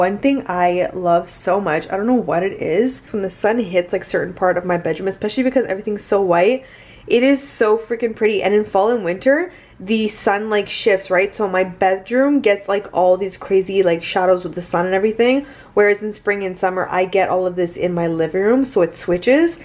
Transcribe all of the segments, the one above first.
One thing I love so much, I don't know what it is, when the sun hits like certain part of my bedroom, especially because everything's so white, it is so freaking pretty. And in fall and winter, the sun like shifts, right? So my bedroom gets like all these crazy like shadows with the sun and everything, whereas in spring and summer I get all of this in my living room, so it switches.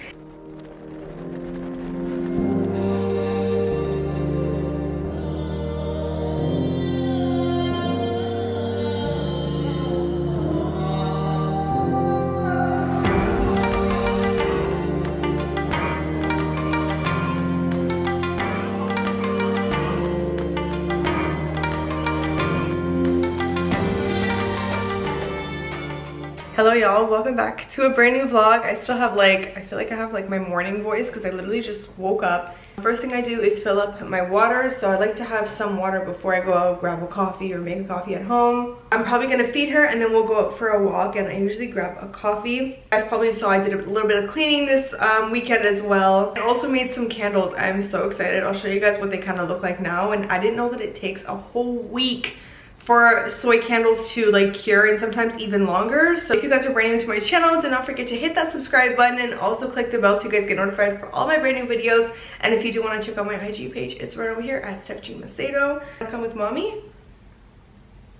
Hello y'all, welcome back to a brand new vlog. I still have like, I feel like I have like my morning voice because I literally just woke up. First thing I do is fill up my water, so I like to have some water before I go out, grab a coffee or make a coffee at home. I'm probably gonna feed her and then we'll go out for a walk, and I usually grab a coffee. As probably saw, I did a little bit of cleaning this weekend as well. I also made some candles. I'm so excited. I'll show you guys what they kind of look like now, and I didn't know that it takes a whole week for soy candles to like cure, and sometimes even longer. So if you guys are brand new to my channel, do not forget to hit that subscribe button and also click the bell so you guys get notified for all my brand new videos. And if you do want to check out my IG page, it's right over here at Macedo. Come with mommy?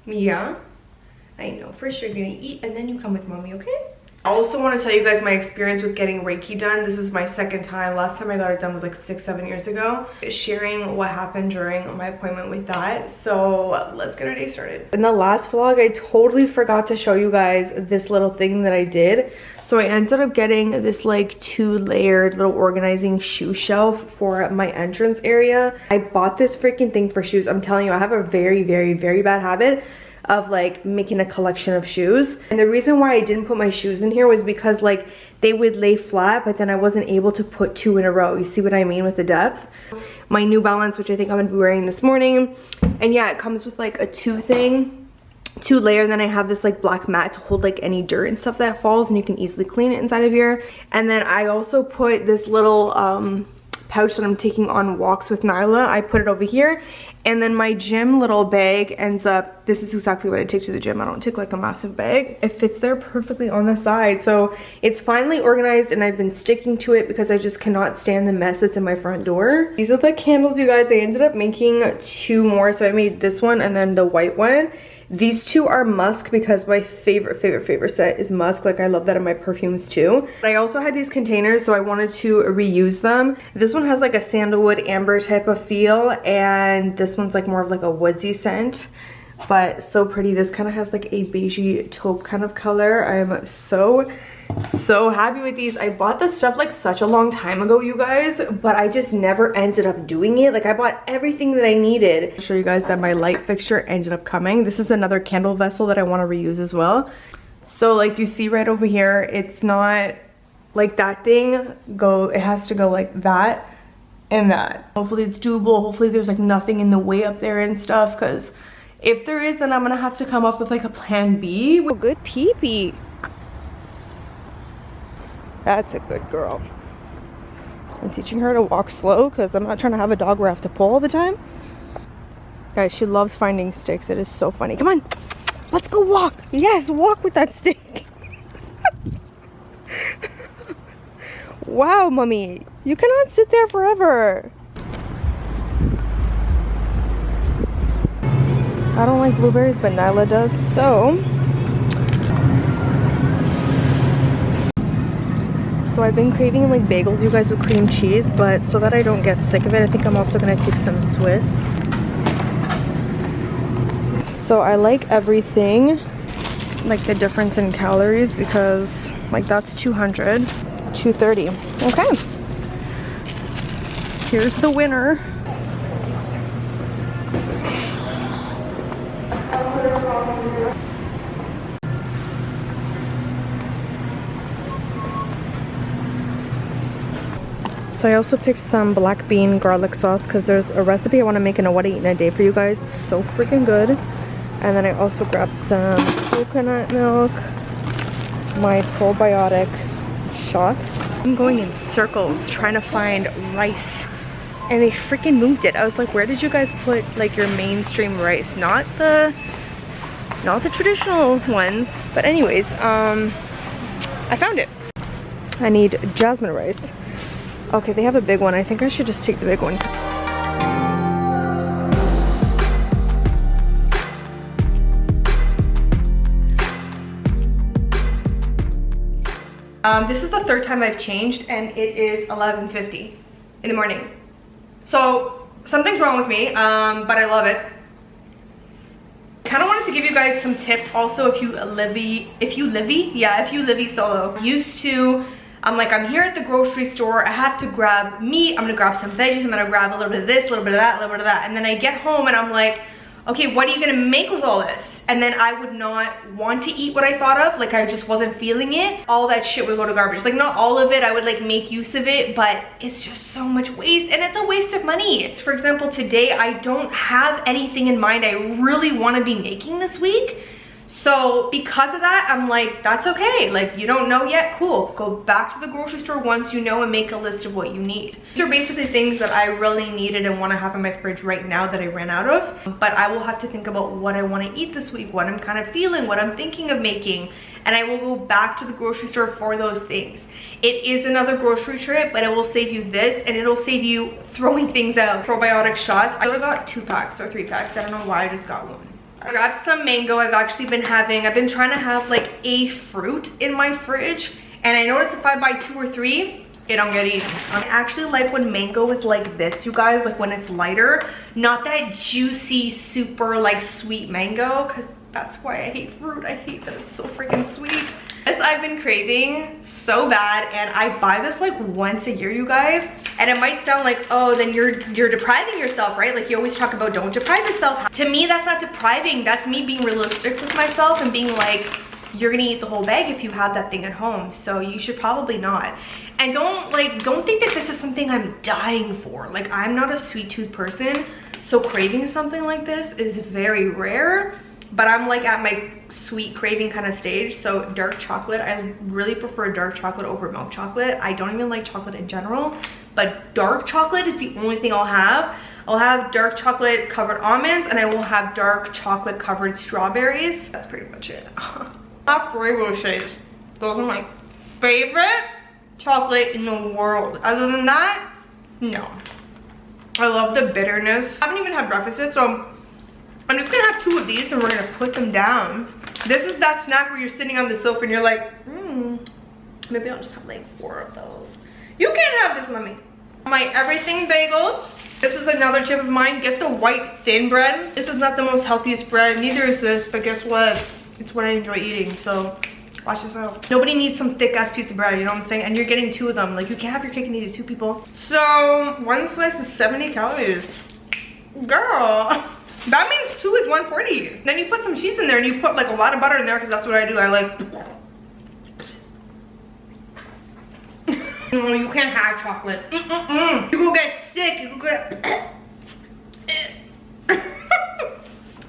Yeah, I know. First you're gonna eat and then you come with mommy, okay? I also want to tell you guys my experience with getting Reiki done. This is my second time. Last time I got it done was like 6-7 years ago. Sharing what happened during my appointment with that. So let's get our day started. In the last vlog, I totally forgot to show you guys this little thing that I did. So I ended up getting this like 2-layered little organizing shoe shelf for my entrance area. I bought this freaking thing for shoes. I'm telling you, I have a very bad habit of like making a collection of shoes, and the reason why I didn't put my shoes in here was because like they would lay flat, but then I wasn't able to put 2 in a row. You see what I mean with the depth? My New Balance, which I think I'm gonna be wearing this morning, and yeah, it comes with like a 2-layer, and then I have this like black mat to hold like any dirt and stuff that falls, and you can easily clean it inside of here. And then I also put this little pouch that I'm taking on walks with Nyla. I put it over here, and then my gym little bag ends up, this is exactly what I take to the gym. I don't take like a massive bag. It fits there perfectly on the side. So it's finally organized, and I've been sticking to it because I just cannot stand the mess that's in my front door. These are the candles, you guys. I ended up making 2 more. So I made this one and then the white one. These 2 are musk because my favorite set is musk. Like I love that in my perfumes too. I also had these containers, so I wanted to reuse them. This one has like a sandalwood amber type of feel, and this one's like more of like a woodsy scent, but so pretty. This kind of has like a beigey taupe kind of color. I'm so happy with these. I bought this stuff like such a long time ago, you guys, but I just never ended up doing it. Like I bought everything that I needed. I'll show you guys that my light fixture ended up coming. This is another candle vessel that I want to reuse as well. So like you see right over here, it's not like that thing it has to go like that and that. Hopefully it's doable. Hopefully there's like nothing in the way up there and stuff, because if there is, then I'm gonna have to come up with like a plan B. Oh, good pee-pee. That's a good girl. I'm teaching her to walk slow because I'm not trying to have a dog where I have to pull all the time. Guys, she loves finding sticks. It is so funny. Come on, let's go walk. Yes, walk with that stick. Wow, mommy, you cannot sit there forever. I don't like blueberries, but Nyla does, so I've been craving like bagels, you guys, with cream cheese, but so that I don't get sick of it, I think I'm also gonna take some Swiss. So I like everything, like the difference in calories, because like that's 200, 230. Okay, here's the winner. So I also picked some black bean garlic sauce because there's a recipe I want to make in a what I eat in a day for you guys. It's so freaking good. And then I also grabbed some coconut milk, my probiotic shots. I'm going in circles trying to find rice, and they freaking moved it. I was like, where did you guys put like your mainstream rice? Not the Not the traditional ones, but anyways, I found it. I need jasmine rice. Okay, they have a big one. I think I should just take the big one. This is the third time I've changed, and it is 11:50 in the morning. So something's wrong with me, but I love it. Kind of wanted to give you guys some tips also if you live solo. Used to, I'm here at the grocery store, I have to grab meat, I'm gonna grab some veggies, I'm gonna grab a little bit of this, a little bit of that, a little bit of that, and then I get home and I'm like, okay, what are you gonna make with all this? And then I would not want to eat what I thought of, like I just wasn't feeling it. All that shit would go to garbage. Like not all of it, I would like make use of it, but it's just so much waste and it's a waste of money. For example, today I don't have anything in mind I really want to be making this week. So because of that, I'm like, that's okay. Like you don't know yet, cool. Go back to the grocery store once you know and make a list of what you need. These are basically things that I really needed and want to have in my fridge right now that I ran out of. But I will have to think about what I want to eat this week, what I'm kind of feeling, what I'm thinking of making. And I will go back to the grocery store for those things. It is another grocery trip, but it will save you this and it'll save you throwing things out. Probiotic shots. I got 2 packs or 3 packs. I don't know why I just got one. I grabbed some mango. I've been trying to have like a fruit in my fridge, and I noticed if I buy 2 or 3, it don't get eaten. I actually like when mango is like this, you guys, like when it's lighter, not that juicy, super like sweet mango, because that's why I hate fruit. I hate that it's so freaking sweet. This I've been craving so bad, and I buy this like once a year, you guys. And it might sound like, oh, then you're depriving yourself, right? Like you always talk about don't deprive yourself. To me, that's not depriving. That's me being realistic with myself and being like, you're gonna eat the whole bag if you have that thing at home. So you should probably not. And don't think that this is something I'm dying for. Like I'm not a sweet tooth person. So craving something like this is very rare. But I'm like at my sweet craving kind of stage. So dark chocolate, I really prefer dark chocolate over milk chocolate. I don't even like chocolate in general, but dark chocolate is the only thing I'll have. I'll have dark chocolate covered almonds, and I will have dark chocolate covered strawberries. That's pretty much it. Flavor shakes. Those are my favorite chocolate in the world. Other than that, no. I love the bitterness. I haven't even had breakfast yet, so I'm just gonna have 2 of these and we're gonna put them down. This is that snack where you're sitting on the sofa and you're like, maybe I'll just have like 4 of those. You can't have this, mommy. My everything bagels. This is another tip of mine. Get the white thin bread. This is not the most healthiest bread. Neither is this, but guess what? It's what I enjoy eating, so watch this out. Nobody needs some thick ass piece of bread, you know what I'm saying? And you're getting 2 of them. Like you can't have your cake and eat it 2 people. So 1 slice is 70 calories. Girl. That means 2 is 140. Then you put some cheese in there and you put like a lot of butter in there, because that's what I do. I like. No, you can't have chocolate. You go get sick. You go get.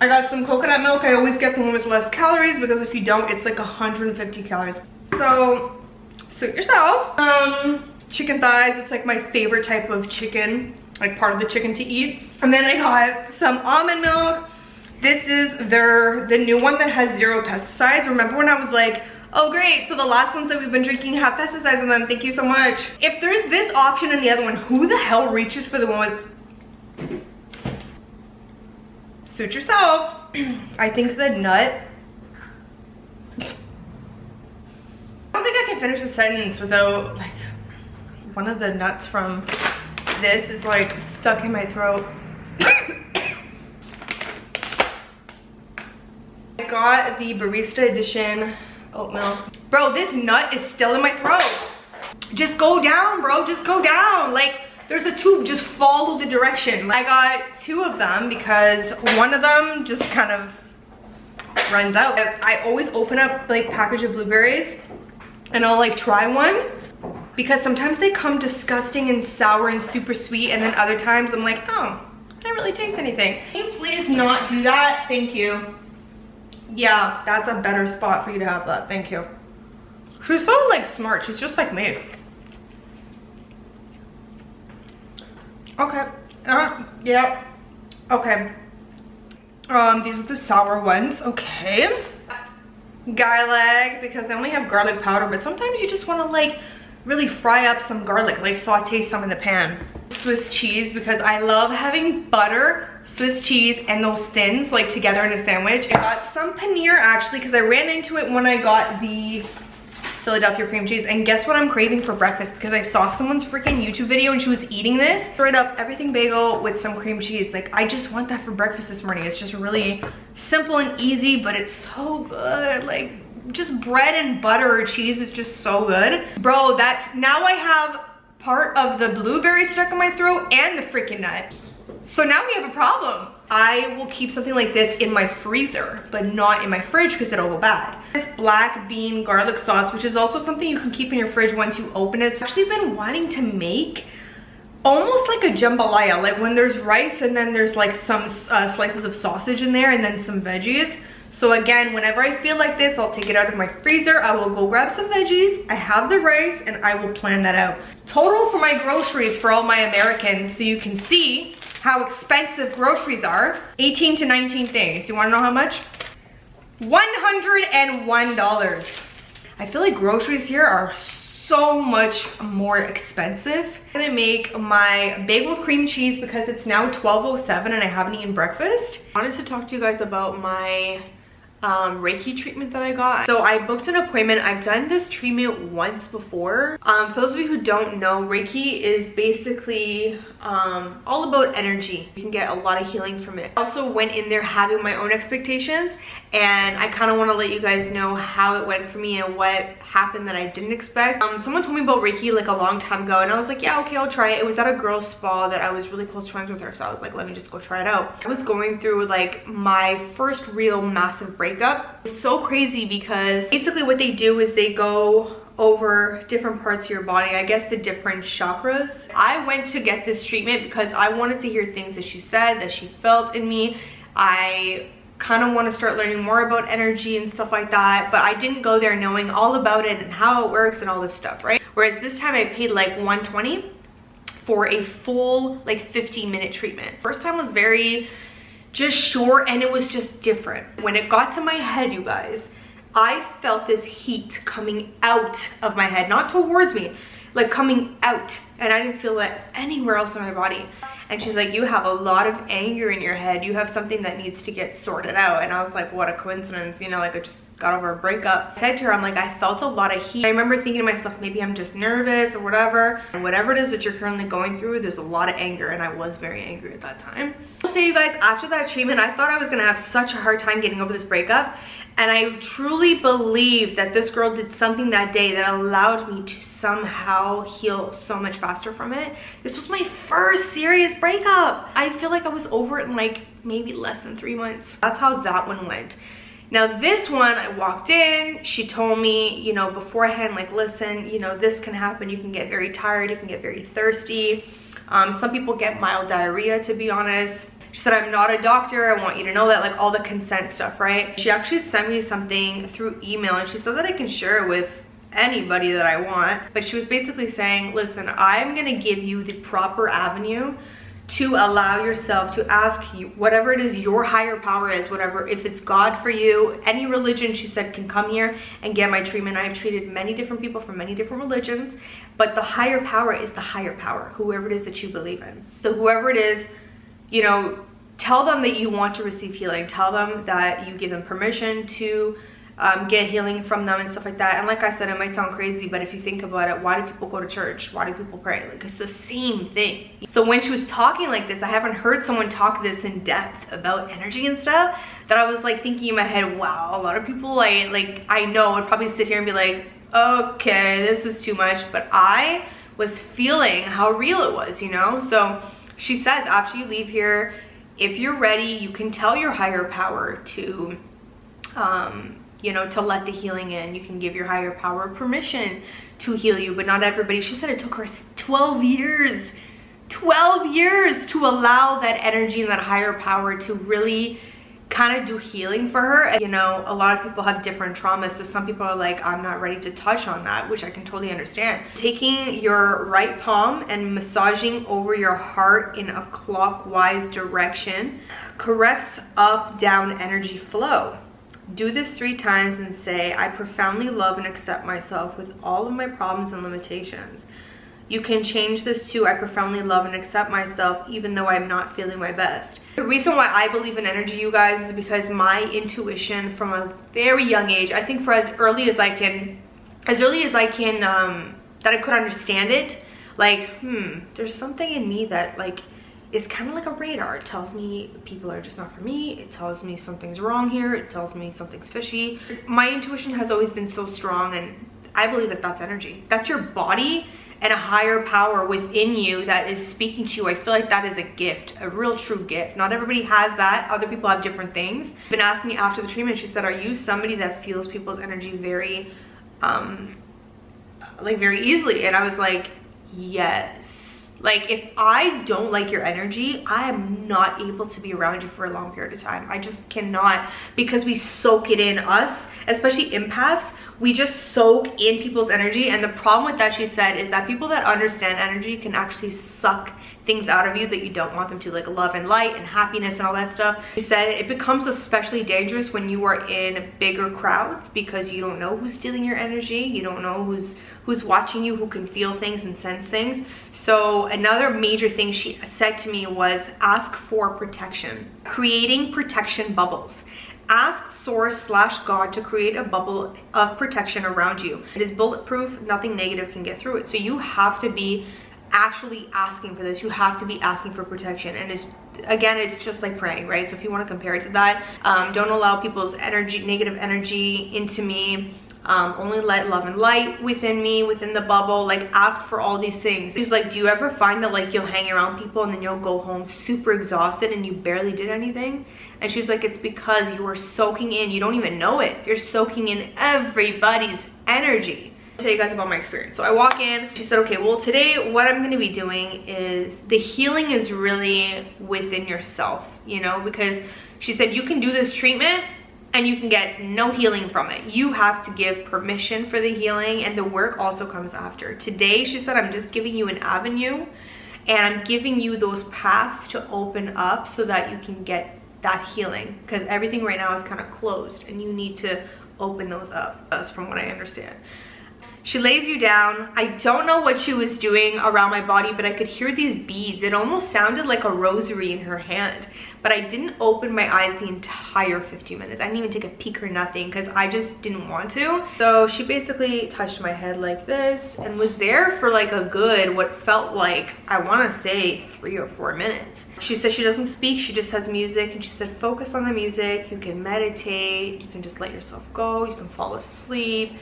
I got some coconut milk. I always get the one with less calories, because if you don't, it's like 150 calories. So suit yourself. Chicken thighs. It's like my favorite type of chicken. Like part of the chicken to eat. And then I got some almond milk. This is the new one that has 0 pesticides. Remember when I was like, oh great, so the last ones that we've been drinking have pesticides in them, thank you so much. If there's this option in the other one, who the hell reaches for the one with... Suit yourself. I think the nut... I don't think I can finish the sentence without like one of the nuts from this is like stuck in my throat. I got the barista edition oat milk. Bro, this nut is still in my throat. Just go down, bro, just go down. Like there's a tube, just follow the direction. I got 2 of them because one of them just kind of runs out. I always open up like package of blueberries and I'll like try one, because sometimes they come disgusting and sour and super sweet, and then other times I'm like, oh, I didn't really taste anything. Can you please not do that? Thank you. Yeah, that's a better spot for you to have that. Thank you. She's so like smart. She's just like me. Okay. Yeah. Okay. These are the sour ones. Okay. Garlic, because I only have garlic powder, but sometimes you just want to like really fry up some garlic, like saute some in the pan. Swiss cheese, because I love having butter, Swiss cheese, and those thins like together in a sandwich. I got some paneer actually because I ran into it when I got the Philadelphia cream cheese, and guess what I'm craving for breakfast, because I saw someone's freaking YouTube video and she was eating this straight up everything bagel with some cream cheese. Like, I just want that for breakfast this morning. It's just really simple and easy, but it's so good. Like, just bread and butter or cheese is just so good, bro. That now I have part of the blueberry stuck in my throat and the freaking nut. So now we have a problem. I will keep something like this in my freezer, but not in my fridge because it'll go bad. This black bean garlic sauce, which is also something you can keep in your fridge once you open it. I've actually been wanting to make almost like a jambalaya, like when there's rice and then there's like some slices of sausage in there and then some veggies. So again, whenever I feel like this, I'll take it out of my freezer. I will go grab some veggies. I have the rice and I will plan that out. Total for my groceries for all my Americans, so you can see how expensive groceries are. 18 to 19 things. Do you want to know how much? $101. I feel like groceries here are so much more expensive. I'm gonna make my bagel with cream cheese because it's now 12:07 and I haven't eaten breakfast. I wanted to talk to you guys about my Reiki treatment that I got. So I booked an appointment. I've done this treatment once before. For those of you who don't know, Reiki is basically all about energy. You can get a lot of healing from it. I also went in there having my own expectations, and I kind of want to let you guys know how it went for me and what happened that I didn't expect. Someone told me about Reiki like a long time ago, and I was like, yeah, okay, I'll try it. It was at a girl's spa that I was really close friends with her, so I was like, let me just go try it out. I was going through like my first real massive breakup. It was so crazy because basically what they do is they go over different parts of your body, I guess the different chakras. I went to get this treatment because I wanted to hear things that she said, that she felt in me. I kind of want to start learning more about energy and stuff like that, but I didn't go there knowing all about it and how it works and all this stuff, right? Whereas this time I paid like $120 for a full like 15-minute treatment. First time was very just short, and it was just different. When it got to my head, you guys, I felt this heat coming out of my head, not towards me, like coming out, and I didn't feel it anywhere else in my body. And she's like, you have a lot of anger in your head. You have something that needs to get sorted out. And I was like, what a coincidence, you know, like I just got over a breakup. I said to her, I'm like, I felt a lot of heat. I remember thinking to myself, maybe I'm just nervous or whatever. And whatever it is that you're currently going through, there's a lot of anger, and I was very angry at that time. I'll say, you guys, after that treatment, I thought I was gonna have such a hard time getting over this breakup. And I truly believe that this girl did something that day that allowed me to somehow heal so much faster from it. This was my first serious breakup. I feel like I was over it in like maybe less than 3 months. That's how that one went. Now this one, I walked in, she told me, you know, beforehand, like, listen, you know, this can happen. You can get very tired, you can get very thirsty. Some people get mild diarrhea, to be honest. She said, I'm not a doctor, I want you to know that, like all the consent stuff, right? She actually sent me something through email, and she said that I can share it with anybody that I want. But she was basically saying, listen, I'm gonna give you the proper avenue to allow yourself to ask you whatever it is your higher power is, whatever, if it's God for you, any religion, she said, can come here and get my treatment. I've treated many different people from many different religions, but the higher power is the higher power, whoever it is that you believe in. So whoever it is, you know, tell them that you want to receive healing. Tell them that you give them permission to get healing from them and stuff like that. And like I said, it might sound crazy, but if you think about it, why do people go to church? Why do people pray? Like, it's the same thing. So when she was talking like this, I haven't heard someone talk this in depth about energy and stuff, that I was like thinking in my head, wow, a lot of people I know would probably sit here and be like, okay, this is too much. But I was feeling how real it was, you know? So she says, after you leave here, if you're ready, you can tell your higher power to, you know, to let the healing in. You can give your higher power permission to heal you, but not everybody. She said it took her 12 years to allow that energy and that higher power to really kind of do healing for her. You know, a lot of people have different traumas, so some people are like, I'm not ready to touch on that, which I can totally understand. Taking your right palm and massaging over your heart in a clockwise direction, corrects up down energy flow. Do this 3 times and say, I profoundly love and accept myself with all of my problems and limitations. You can change this to, I profoundly love and accept myself even though I'm not feeling my best. The reason why I believe in energy, you guys, is because my intuition from a very young age, I think for as early as I can, that I could understand it, like, there's something in me that like is kind of like a radar. It tells me people are just not for me. It tells me something's wrong here. It tells me something's fishy. My intuition has always been so strong, and I believe that that's energy. That's your body and a higher power within you that is speaking to you. I feel like that is a gift, a real true gift. Not everybody has that. Other people have different things. Been asked me after the treatment, she said, are you somebody that feels people's energy very like very easily? And I was like, yes. Like, if I don't like your energy, I am not able to be around you for a long period of time. I just cannot, because we soak it in. Us, especially empaths, we just soak in people's energy. And the problem with that, she said, is that people that understand energy can actually suck things out of you that you don't want them to, like love and light and happiness and all that stuff. She said it becomes especially dangerous when you are in bigger crowds, because you don't know who's stealing your energy. You don't know who's watching you, who can feel things and sense things. So another major thing she said to me was, ask for protection. Creating protection bubbles. Ask Source/God to create a bubble of protection around you. It is bulletproof. Nothing negative can get through it. So you have to be actually asking for this. You have to be asking for protection. And it's, again, it's just like praying, right? So if you want to compare it to that, don't allow people's energy, negative energy into me. Only let love and light within me, within the bubble. Like, ask for all these things. She's like, do you ever find that like you'll hang around people and then you'll go home super exhausted and you barely did anything? And she's like, it's because you are soaking in, you don't even know it, you're soaking in everybody's energy. I'll tell you guys about my experience. So I walk in, she said, okay, well today what I'm going to be doing is, the healing is really within yourself, you know, because she said you can do this treatment and you can get no healing from it. You have to give permission for the healing, and the work also comes after. Today, she said, I'm just giving you an avenue, and I'm giving you those paths to open up so that you can get that healing, because everything right now is kind of closed and you need to open those up. That's from what I understand. She lays you down. I don't know what she was doing around my body, but I could hear these beads. It almost sounded like a rosary in her hand, but I didn't open my eyes the entire 15 minutes. I didn't even take a peek or nothing because I just didn't want to. So she basically touched my head like this and was there for like a good, what felt like, I want to say 3 or 4 minutes. She said she doesn't speak, she just has music, and she said focus on the music. You can meditate, you can just let yourself go, you can fall asleep.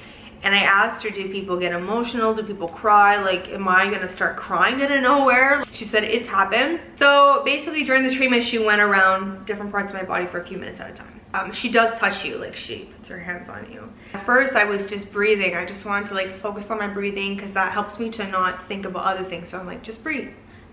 And I asked her, do people get emotional? Do people cry? Like, am I gonna start crying out of nowhere? She said it's happened. So basically during the treatment, she went around different parts of my body for a few minutes at a time. She does touch you, like she puts her hands on you. At first I was just breathing. I just wanted to like focus on my breathing because that helps me to not think about other things. So I'm like, just breathe.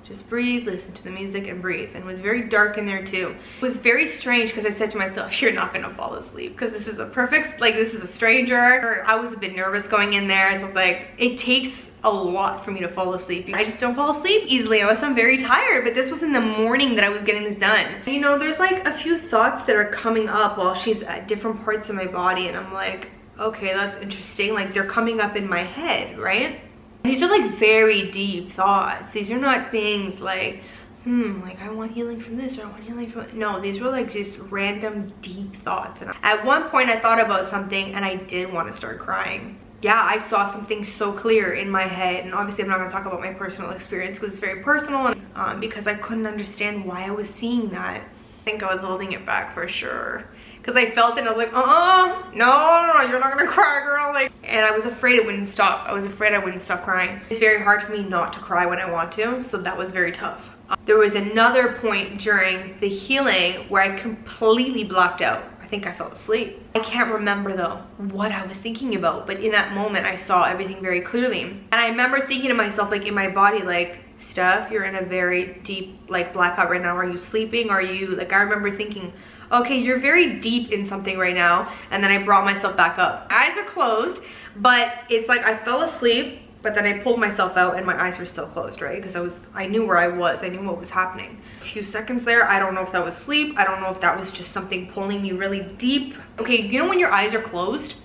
Just breathe, listen to the music and breathe. And it was very dark in there too. It was very strange because I said to myself, you're not gonna fall asleep because this is a perfect, like this is a stranger. I was a bit nervous going in there. So I was like, it takes a lot for me to fall asleep. I just don't fall asleep easily unless I'm very tired, but this was in the morning that I was getting this done. You know, there's like a few thoughts that are coming up while she's at different parts of my body, and I'm like, okay, that's interesting. Like they're coming up in my head, right? These are like very deep thoughts. These are not things like, like I want healing from this or I want healing from, no, these were like just random deep thoughts. And at one point I thought about something and I did want to start crying. Yeah, I saw something so clear in my head, and obviously I'm not going to talk about my personal experience because it's very personal, and because I couldn't understand why I was seeing that. I think I was holding it back for sure. Because I felt it and I was like, no, you're not gonna cry, girl. Like, and I was afraid it wouldn't stop. I was afraid I wouldn't stop crying. It's very hard for me not to cry when I want to, so that was very tough. There was another point during the healing where I completely blocked out. I think I fell asleep. I can't remember though what I was thinking about, but in that moment I saw everything very clearly. And I remember thinking to myself, like in my body, like, Steph, you're in a very deep like blackout right now. Are you sleeping? Are you, like, I remember thinking, okay, you're very deep in something right now. And then I brought myself back up. My eyes are closed, but it's like I fell asleep But then I pulled myself out and my eyes were still closed, right? Because I knew where I was. I knew what was happening. A few seconds there, I don't know if that was sleep. I don't know if that was just something pulling me really deep. Okay, you know when your eyes are closed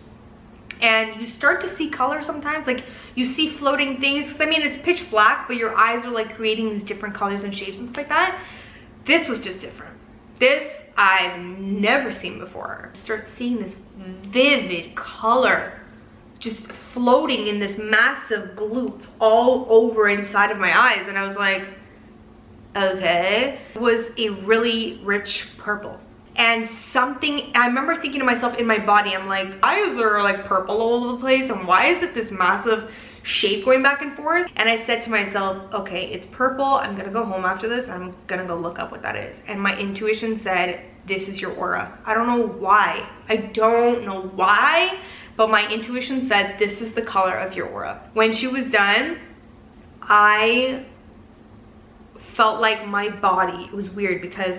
and you start to see color sometimes? Like you see floating things. Because I mean, it's pitch black, but your eyes are like creating these different colors and shapes and stuff like that. This was just different. This I've never seen before. Start seeing this vivid color just floating in this massive gloop all over inside of my eyes, and I was like, okay. It was a really rich purple, and something, I remember thinking to myself in my body, I'm like, why is there like purple all over the place, and why is it this massive shape going back and forth? And I said to myself, okay, it's purple. I'm gonna go home after this. I'm gonna go look up what that is. And my intuition said, this is your aura. I don't know why. I don't know why, but my intuition said, this is the color of your aura. When she was done, I felt like my body, it was weird because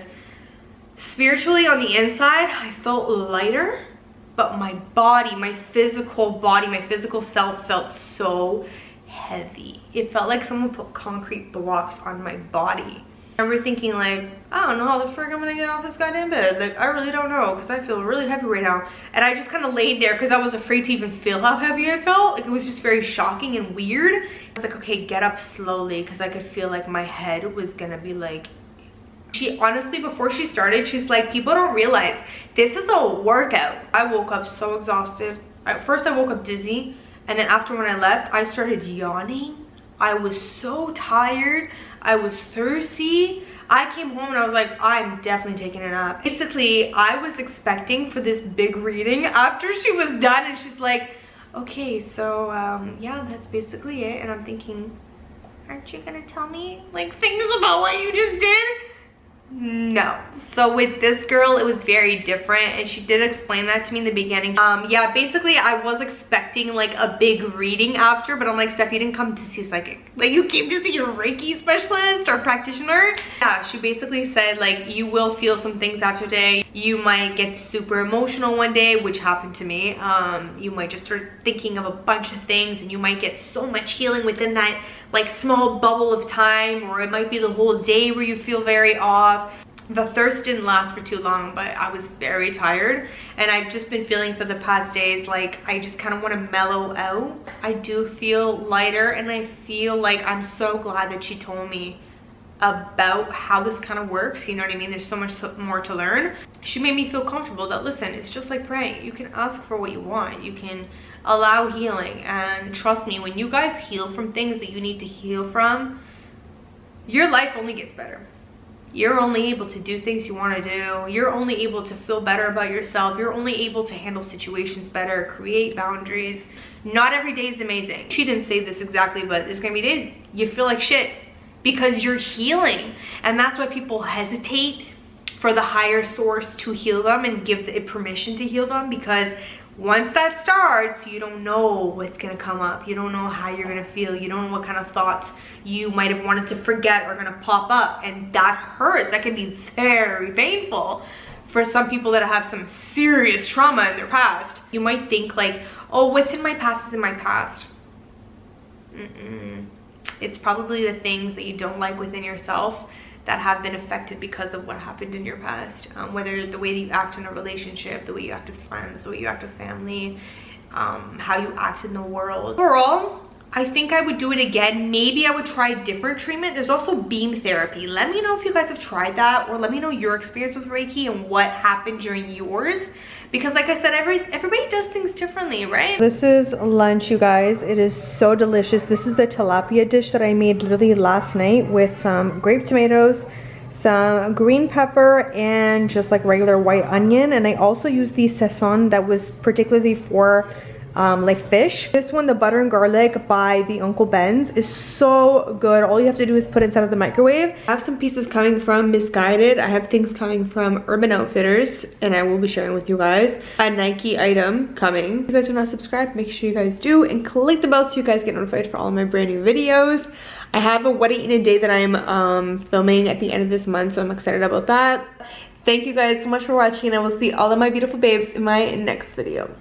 spiritually on the inside, I felt lighter, but my body, my physical self felt so heavy. It felt like someone put concrete blocks on my body. I remember thinking like, I don't know how the frick I'm gonna get off this goddamn bed. Like, I really don't know, because I feel really heavy right now. And I just kind of laid there because I was afraid to even feel how heavy I felt. Like, it was just very shocking and weird. I was like, okay, get up slowly, because I could feel like my head was gonna be like, she honestly, before she started, she's like, people don't realize this is a workout. I woke up so exhausted. At first I woke up dizzy, and then after when I left, I started yawning. I was so tired. I was thirsty. I came home and I was like, I'm definitely taking a nap. Basically, I was expecting for this big reading after she was done, and she's like, okay, so yeah, that's basically it. And I'm thinking, aren't you gonna tell me like things about what you just did? No. So with this girl, it was very different, and she did explain that to me in the beginning. Yeah, basically I was expecting like a big reading after, but I'm like, Steph, you didn't come to see a psychic. Like, you came to see your Reiki specialist or practitioner. Yeah, she basically said like, you will feel some things after today. You might get super emotional one day, which happened to me. You might just start thinking of a bunch of things, and you might get so much healing within that like small bubble of time, or it might be the whole day where you feel very off. The thirst didn't last for too long, but I was very tired, and I've just been feeling for the past days like I just kind of want to mellow out. I do feel lighter, and I feel like I'm so glad that she told me about how this kind of works, you know what I mean? There's so much more to learn. She made me feel comfortable that, listen, it's just like praying. You can ask for what you want. You can allow healing, and trust me, when you guys heal from things that you need to heal from, your life only gets better. You're only able to do things you want to do. You're only able to feel better about yourself. You're only able to handle situations better, create boundaries. Not every day is amazing. She didn't say this exactly, but there's gonna be days you feel like shit because you're healing. And that's why people hesitate for the higher source to heal them and give it permission to heal them, because once that starts, you don't know what's gonna come up. You don't know how you're gonna feel. You don't know what kind of thoughts you might have wanted to forget are gonna pop up, and that hurts. That can be very painful for some people that have some serious trauma in their past. You might think like, oh, what's in my past is in my past. It's probably the things that you don't like within yourself that have been affected because of what happened in your past. Whether the way that you act in a relationship, the way you act with friends, the way you act with family, how you act in the world. Overall, I think I would do it again. Maybe I would try different treatment. There's also beam therapy. Let me know if you guys have tried that, or let me know your experience with Reiki and what happened during yours. Because like I said, everybody does things differently, right? This is lunch, you guys. It is so delicious. This is the tilapia dish that I made literally last night with some grape tomatoes, some green pepper, and just like regular white onion. And I also used the sazon that was particularly for like fish. This one, the butter and garlic by the Uncle Ben's, is so good. All you have to do is put it inside of the microwave. I have some pieces coming from Misguided. I have things coming from Urban Outfitters, and I will be sharing with you guys a Nike item coming. If you guys are not subscribed, make sure you guys do, and click the bell so you guys get notified for all my brand new videos. I have a wedding in a day that I'm filming at the end of this month, so I'm excited about that. Thank you guys so much for watching, and I will see all of my beautiful babes in my next video.